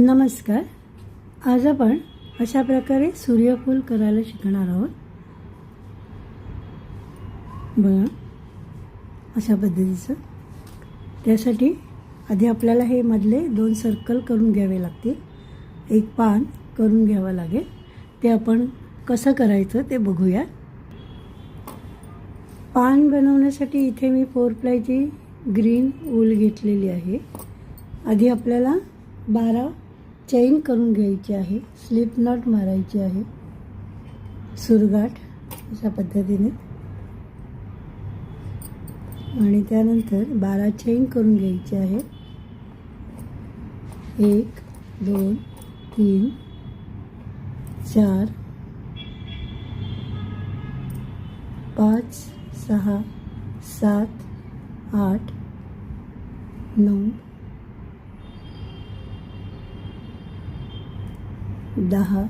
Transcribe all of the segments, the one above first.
नमस्कार. आज आपण अशा प्रकारे सूर्यफूल करायला शिकणार आहोत. बघा अशा पद्धतीचं. त्यासाठी आधी आपल्याला हे मधले 2 सर्कल करून घ्यावे लागतील. एक पान करून घ्यावं लागेल. ते आपण कसं करायचं ते बघूया. पान बनवण्यासाठी इथे मी 4 प्लायची ग्रीन वूल घेतलेली आहे. आधी आपल्याला 12 चेन करून घ्यायची आहे. स्लिप नॉट मारायची आहे. सुरगाठ अशा पद्धतीने आणि त्यानंतर 12 चेन करून घ्यायची आहे. 1 2 3 4 5 6 7 8 9 10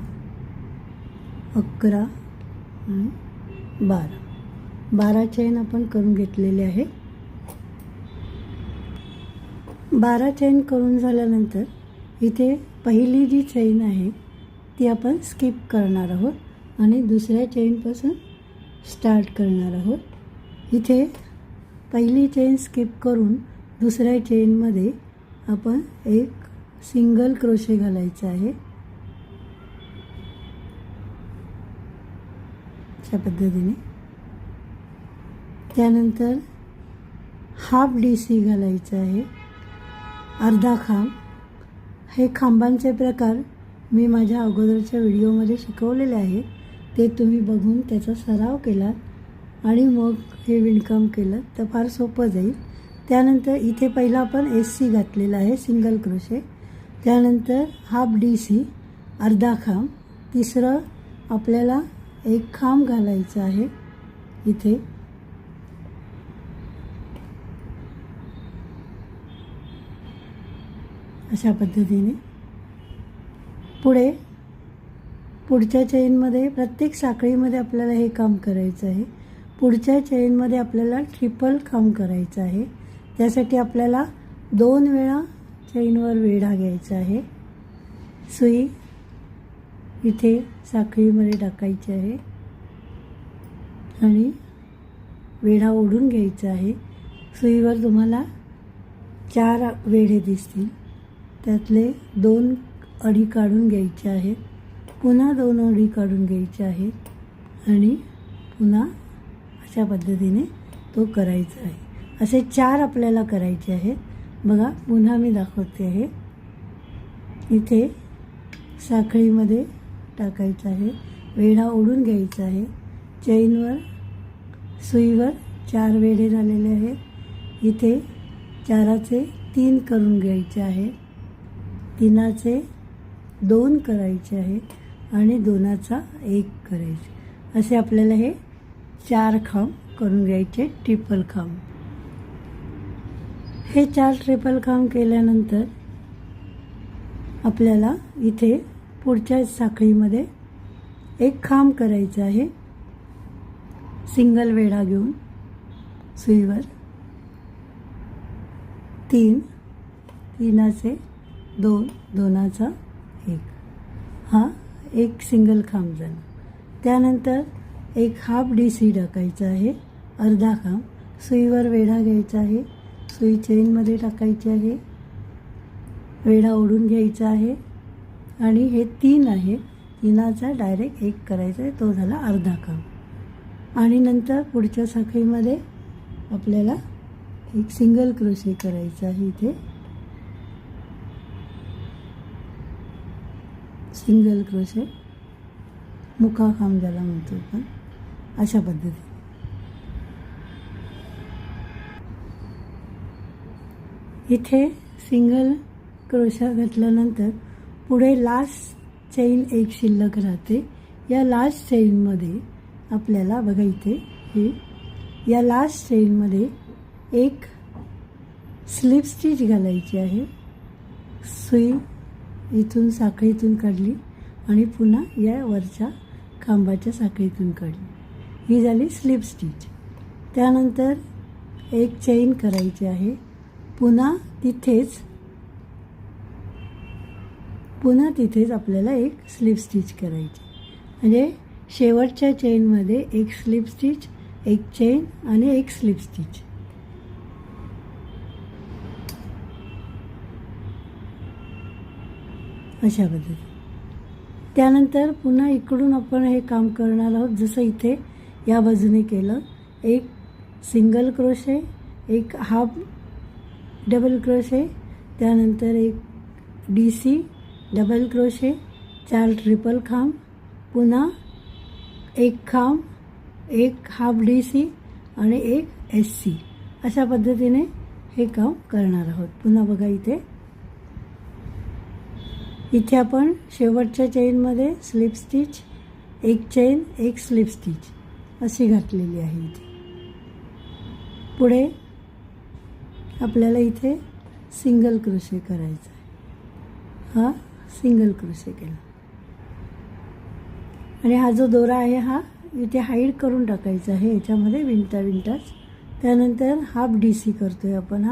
11 आणि 12 चेन आपण करून घेतलेले आहे. 12 चेन करून झाल्यानंतर इथे पहिली जी चेन आहे ती आपण स्किप करणार आहोत आणि दुसऱ्या चेनपासून स्टार्ट करणार आहोत. इथे पहिली चेन स्किप करून दुसऱ्या चेनमध्ये आपण एक सिंगल क्रोशे घालायचा आहे. अशा पद्धतीने. त्यानंतर हाफ DC घालायचं आहे. अर्धा खांब. हे खांबांचे प्रकार मी माझ्या अगोदरच्या व्हिडिओमध्ये शिकवलेले आहे. ते तुम्ही बघून त्याचा सराव केलात आणि मग हे विणकाम केलं तर फार सोपं जाईल. त्यानंतर इथे पहिला आपण SC घातलेला आहे सिंगल क्रोशे. त्यानंतर हाफ DC अर्धा खांब. तिसरं आपल्याला एक खांब घालायचं आहे इथे. अशा पद्धतीने पुढच्या चेनमध्ये प्रत्येक साखळीमध्ये आपल्याला हे काम करायचं आहे. पुढच्या चेनमध्ये आपल्याला ट्रिपल खांब करायचं आहे. त्यासाठी आपल्याला 2 वेळा चेनवर वेढा घ्यायचा आहे. सुई इथे साखळीमध्ये टाकायची आहे आणि वेढा ओढून घ्यायचा आहे. सुईवर तुम्हाला 4 वेढे दिसतील. त्यातले 2 अडी काढून घ्यायचे आहेत. पुन्हा 2 अडी काढून घ्यायचे आहेत आणि पुन्हा अशा पद्धतीने तो करायचा आहे. असे 4 आपल्याला करायचे आहेत. बघा पुन्हा मी दाखवते आहे. इथे साखळीमध्ये टाकायचं आहे. वेढा ओढून घ्यायचा आहे. चेनवर सुईवर 4 वेढे झालेले आहेत. इथे 4चे 3 करून घ्यायचे आहे. 3चे 2 करायचे आहे आणि 2चा 1 करायचे. असे आपल्याला हे 4 खांब करून घ्यायचे. ट्रिपल खांब. हे 4 ट्रिपल खांब केल्यानंतर आपल्याला इथे पुढच्या साखळीमध्ये एक खांब करायचा आहे. सिंगल वेढा घेऊन सुईवर 3चे 2 2चा 1 हा एक सिंगल खांब झाला. त्यानंतर एक हाफ DC टाकायचा आहे. अर्धा खांब. सुईवर वेढा घ्यायचा आहे. सुई चेनमध्ये टाकायची आहे. वेढा ओढून घ्यायचा आहे आणि हे 3 आहे. 3चा डायरेक्ट 1 करायचा आहे. तो झाला अर्धा खांब. आणि नंतर पुढच्या साखळीमध्ये आपल्याला एक सिंगल क्रोशे करायचा आहे. इथे सिंगल क्रोशे मुका खांब ज्याला म्हणतो आपण. अशा पद्धतीने इथे सिंगल क्रोशा घातल्यानंतर पुढे लास्ट चेन एक शिल्लक राहते. या लास्ट चेनमध्ये आपल्याला बघा इथे हे या लास्ट चेनमध्ये एक स्लिप स्टिच घालायची आहे. सुई इथून साखळीतून काढली आणि पुन्हा या वरच्या खांबाच्या साखळीतून काढली. ही झाली स्लिप स्टिच. त्यानंतर एक चेन करायची आहे. पुन्हा तिथेच पुन्हा तिथेच आपल्याला एक स्लिप स्टिच करायची. म्हणजे शेवटच्या चेनमध्ये एक स्लिप स्टिच, एक चेन आणि एक स्लिप स्टिच. अशा पद्धतीने. त्यानंतर पुन्हा इकडून आपण हे काम करणार आहोत. जसं इथे या बाजूने केलं, एक सिंगल क्रोशे, एक हाफ डबल क्रोशे, त्यानंतर एक DC डबल क्रोशे, 4 ट्रिपल खांब, पुन्हा एक खांब, एक हाफ DC आणि एक SC. अशा पद्धतीने हे काम करणार आहोत. पुन्हा बघा इथे आपण शेवटच्या चेनमध्ये स्लिप स्टिच, एक चेन, एक स्लिप स्टिच अशी घातलेली आहे इथे. पुढे आपल्याला इथे सिंगल क्रोशे करायचा आहे. हा सिंगल क्रोशे केला आणि हा जो दोरा आहे हा इथे हाईड करून टाकायचा आहे याच्यामध्ये विणताच. त्यानंतर हाफ DC करतोय आपण.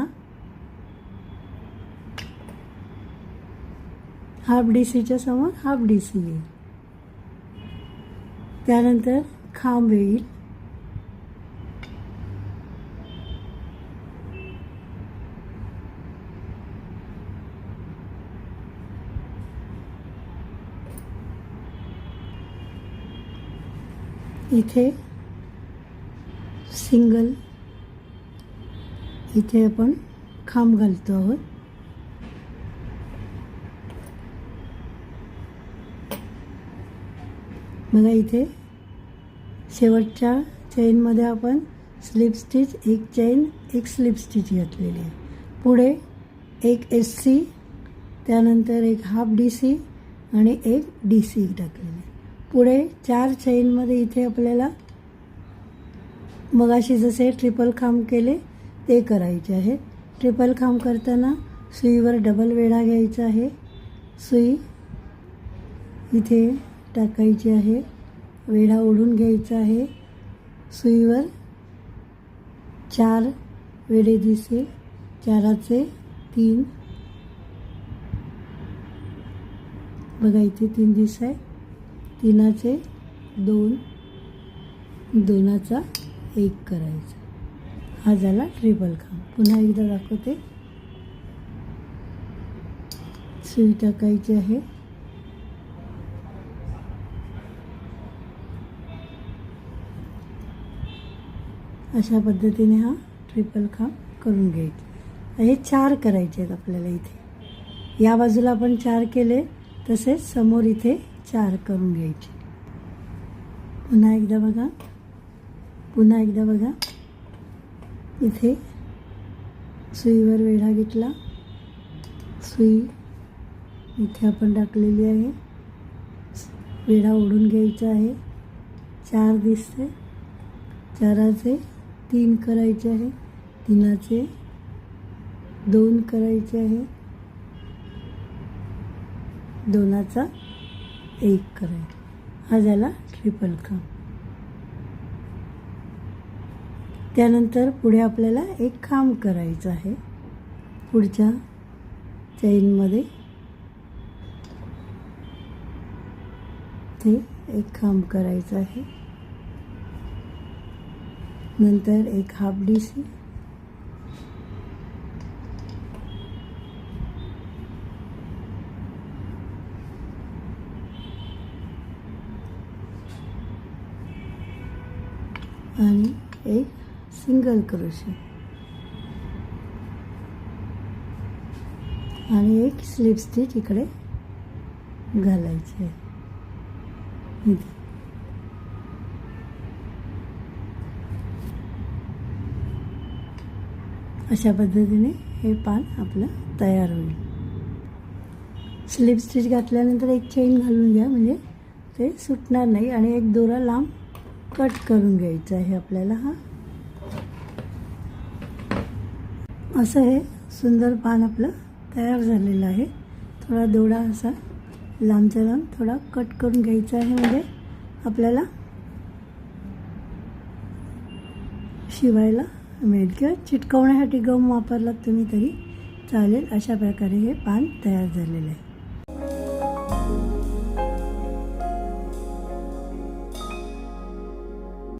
हाफ DCच्या समोर हाफ DC येईल. त्यानंतर खांब येईल. इथे सिंगल, इथे आपण खांब घालतो आहोत. बघा इथे शेवटच्या चेनमध्ये आपण स्लिप स्टिच, एक चेन, एक स्लिप स्टिच घातलेली आहे. पुढे एक SC, त्यानंतर एक हाफ DC आणि एक DC टाकलेली आहे. पुढे 4 चेनमध्ये इथे आपल्याला मगाशी जसे ट्रिपल खांब केले ते करायचे आहेत. ट्रिपल खांब करताना सुईवर डबल वेढा घ्यायचा आहे. सुई इथे टाकायची आहे, वेढा ओढून घ्यायचा आहे. सुईवर 4 वेढे दिसेल, 4चे 3. बघा इथे 3 दिस आहे. 3चे 2, 2चा 1 करायचा. हा झाला ट्रिपल खांब. पुन्हा एकदा दाखवते. सुई टाकायची आहे. अशा पद्धतीने हा ट्रिपल खांब करून घ्यायचा. हे 4 करायचे आहेत आपल्याला इथे. या बाजूला आपण 4 केले, तसेच समोर इथे 4 करून घ्यायचे. पुन्हा एकदा बघा. इथे सुईवर वेढा घेतला. सुई इथे आपण टाकलेली आहे. वेढा ओढून घ्यायचा आहे. 4 दिसते. 4चे 3 करायचे आहे. 3चे 2 करायचे आहे. 2चा 1 करायचा. हा झाला ट्रिपल खांब. त्यानंतर पुढे आपल्याला एक खांब करायचा आहे. पुढच्या चेनमध्ये ते एक खांब करायचा आहे. नंतर एक हाफ DC, आणि एक सिंगल क्रोशे आणि एक स्लिप स्टिच इकडे घालायची आहे. अशा पद्धतीने हे पान आपलं तयार होईल. स्लिप स्टिच घातल्यानंतर एक चेन घालून घ्या, म्हणजे ते सुटणार नाही. आणि एक दोरा लांब कट करून घ्यायचा आहे आपल्याला. हा असं हे सुंदर पान आपलं तयार झालेलं आहे. थोडा दोरा असा लांबचा लांब थोडा कट करून घ्यायचा आहे, म्हणजे आपल्याला शिवायला मिळेल. किंवा चिटकवण्यासाठी गम वापरलात तुम्ही तरी चालेल. अशा प्रकारे हे पान तयार झालेलं आहे.